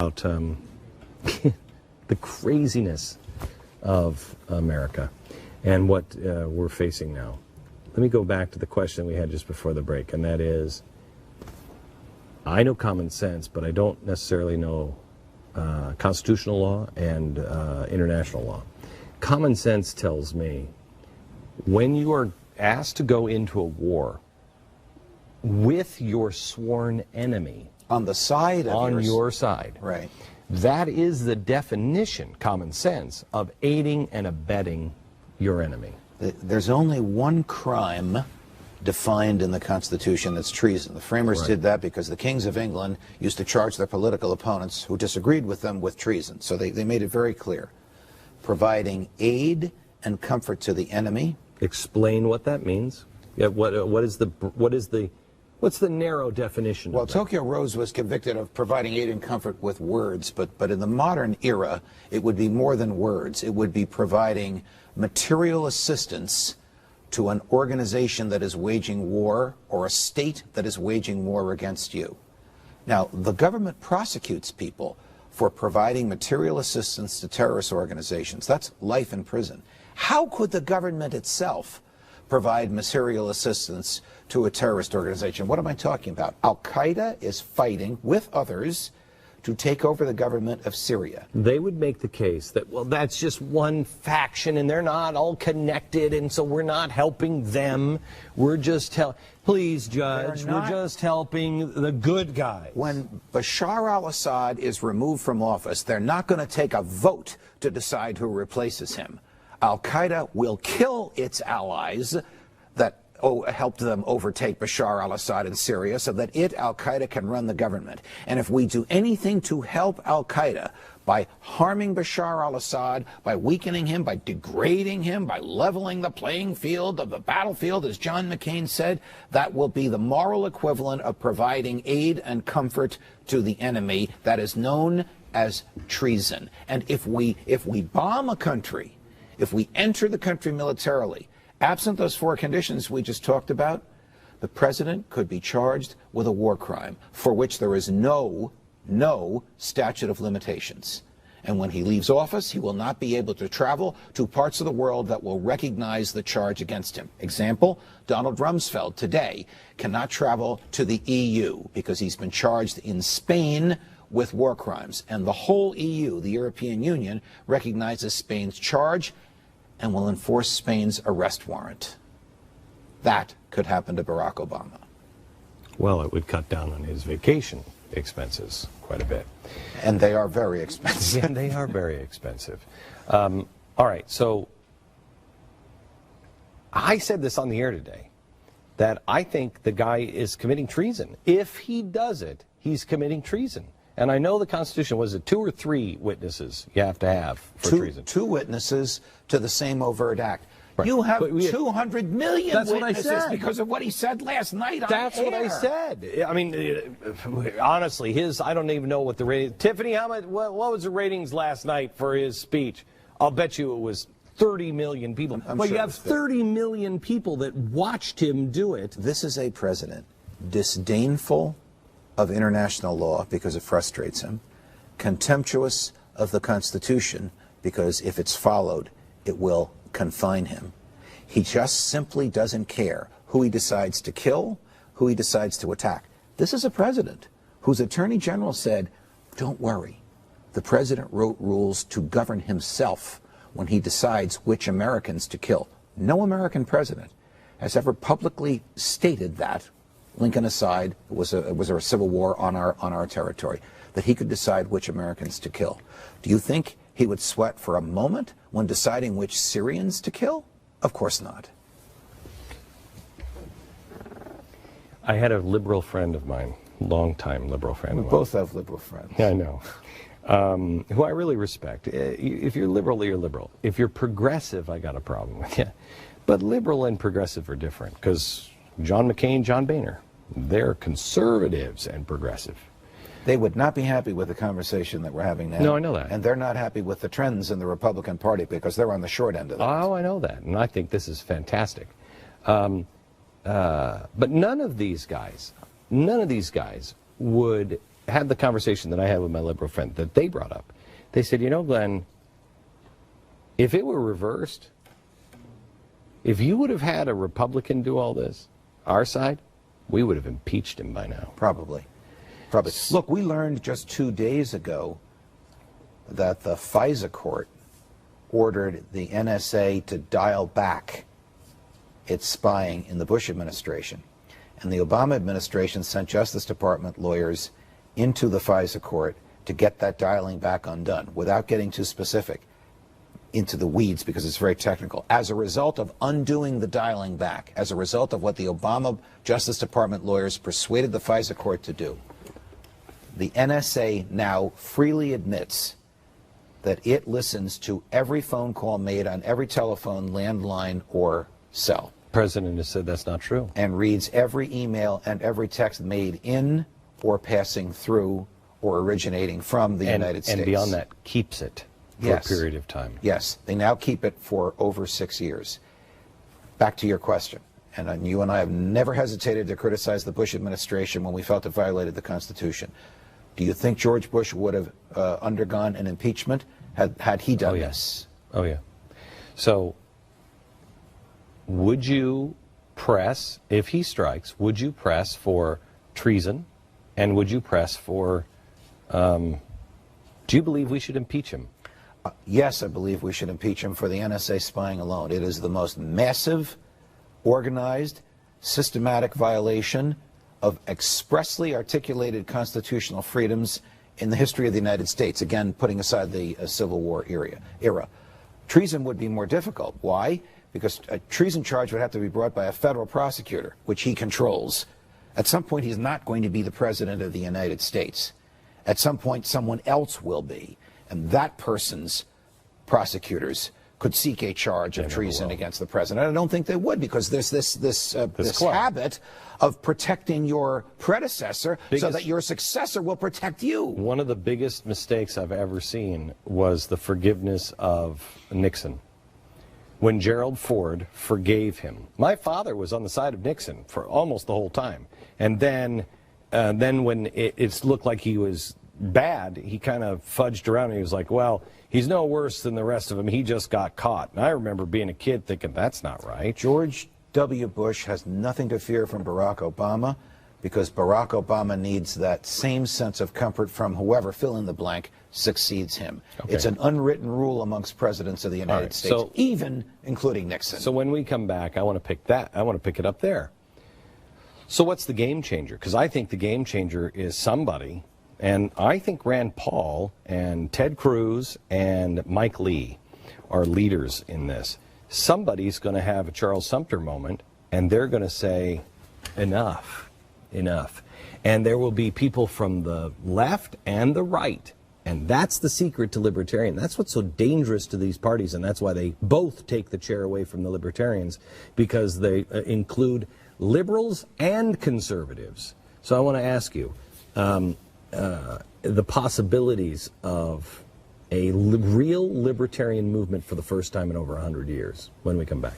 about the craziness of America and what we're facing now. Let me go back to the question we had just before the break, and that is, I know common sense, but I don't necessarily know constitutional law and international law. Common sense tells me when you are asked to go into a war with your sworn enemy on the side of your side, right, that is the definition, common sense, of aiding and abetting your enemy. There's only one crime defined in the Constitution, that's treason. The framers did that because the kings of England used to charge their political opponents who disagreed with them with treason. So they made it very clear. Providing aid and comfort to the enemy. Explain what that means. Yeah, what's the narrow definition? Well, of that? Tokyo Rose was convicted of providing aid and comfort with words, but in the modern era, it would be more than words. It would be providing material assistance to an organization that is waging war or a state that is waging war against you. Now, the government prosecutes people for providing material assistance to terrorist organizations. That's life in prison. How could the government itself provide material assistance to a terrorist organization? What am I talking about? Al-Qaeda is fighting with others to take over the government of Syria. They would make the case that, well, that's just one faction and they're not all connected, and so we're not helping them. We're just please, Judge, we're just helping the good guys. When Bashar al-Assad is removed from office, they're not going to take a vote to decide who replaces him. Al-Qaeda will kill its allies that helped them overtake Bashar al-Assad in Syria so that Al-Qaeda, can run the government. And if we do anything to help Al-Qaeda by harming Bashar al-Assad, by weakening him, by degrading him, by leveling the playing field of the battlefield, as John McCain said, that will be the moral equivalent of providing aid and comfort to the enemy. That is known as treason. And if we bomb a country, if we enter the country militarily, absent those four conditions we just talked about, the president could be charged with a war crime for which there is no statute of limitations. And when he leaves office, he will not be able to travel to parts of the world that will recognize the charge against him. Example, Donald Rumsfeld today cannot travel to the EU because he's been charged in Spain with war crimes. And the whole EU, the European Union, recognizes Spain's charge and will enforce Spain's arrest warrant. That could happen to Barack Obama. Well, it would cut down on his vacation expenses quite a bit. And they are very expensive. And they are very expensive. All right, so I said this on the air today, that I think the guy is committing treason. If he does it, he's committing treason. And I know the Constitution, was it 2 or 3 witnesses you have to have for treason? 2 witnesses to the same overt act. Right. You have 200 million witnesses because of what he said last night on That's air. what I said. I mean, honestly, I don't even know what the rating. Tiffany, what was the ratings last night for his speech? I'll bet you it was 30 million people. I'm but sure you have 30 million people that watched him do it. This is a president disdainful of international law because it frustrates him, contemptuous of the Constitution because if it's followed, it will confine him. He just simply doesn't care who he decides to kill, who he decides to attack. This is a president whose attorney general said, don't worry, the president wrote rules to govern himself when he decides which Americans to kill. No American president has ever publicly stated that, Lincoln aside, it was a civil war on our territory, that he could decide which Americans to kill. Do you think he would sweat for a moment when deciding which Syrians to kill? Of course not. I had a liberal friend of mine, longtime liberal friend of mine. We both have liberal friends. Yeah, I know. Who I really respect. If you're liberal, you're liberal. If you're progressive, I got a problem with you. But liberal and progressive are different, because John McCain, John Boehner, they're conservatives and progressive. They would not be happy with the conversation that we're having now. No, I know that. And they're not happy with the trends in the Republican Party because they're on the short end of that. Oh, I know that. And I think this is fantastic. But none of these guys would had the conversation that I had with my liberal friend that they brought up. They said, you know, Glenn, if it were reversed, if you would have had a Republican do all this, our side, we would have impeached him by now. Probably. Look, we learned just 2 days ago that the FISA court ordered the NSA to dial back its spying in the Bush administration. And the Obama administration sent Justice Department lawyers into the FISA court to get that dialing back undone, without getting too specific into the weeds because it's very technical. As a result of undoing the dialing back, as a result of what the Obama Justice Department lawyers persuaded the FISA court to do, the NSA now freely admits that it listens to every phone call made on every telephone, landline, or cell. The president has said that's not true. And reads every email and every text made in or passing through or originating from the United States. And beyond that, keeps it for a period of time. Yes, they now keep it for over 6 years. Back to your question. And you and I have never hesitated to criticize the Bush administration when we felt it violated the Constitution. Do you think George Bush would have undergone an impeachment had he done this? Oh, yeah. So, would you press, if he strikes, would you press for treason? And would you press for, do you believe we should impeach him? Yes, I believe we should impeach him for the NSA spying alone. It is the most massive, organized, systematic violation of expressly articulated constitutional freedoms in the history of the United States, again, putting aside the Civil War era. Treason would be more difficult. Why? Because a treason charge would have to be brought by a federal prosecutor, which he controls. At some point, he's not going to be the president of the United States. At some point, someone else will be. And that person's prosecutors could seek a charge of treason against the president. I don't think they would, because there's this habit of protecting your predecessor so that your successor will protect you. One of the biggest mistakes I've ever seen was the forgiveness of Nixon. When Gerald Ford forgave him. My father was on the side of Nixon for almost the whole time. And then when it looked like he was bad, he kind of fudged around and he was like, well, he's no worse than the rest of them. He just got caught. And I remember being a kid thinking, that's not right. George W. Bush has nothing to fear from Barack Obama, because Barack Obama needs that same sense of comfort from whoever, fill in the blank, succeeds him. Okay. It's an unwritten rule amongst presidents of the United States, so, even including Nixon. So when we come back, I want to pick that. I want to pick it up there. So what's the game changer? Because I think the game changer is somebody, and I think Rand Paul and Ted Cruz and Mike Lee are leaders in this. Somebody's going to have a Charles Sumter moment, and they're going to say, enough, enough. And there will be people from the left and the right. And that's the secret to libertarian. That's what's so dangerous to these parties, and that's why they both take the chair away from the libertarians, because they include liberals and conservatives. So I want to ask you, the possibilities of a real libertarian movement for the first time in over 100 years when we come back.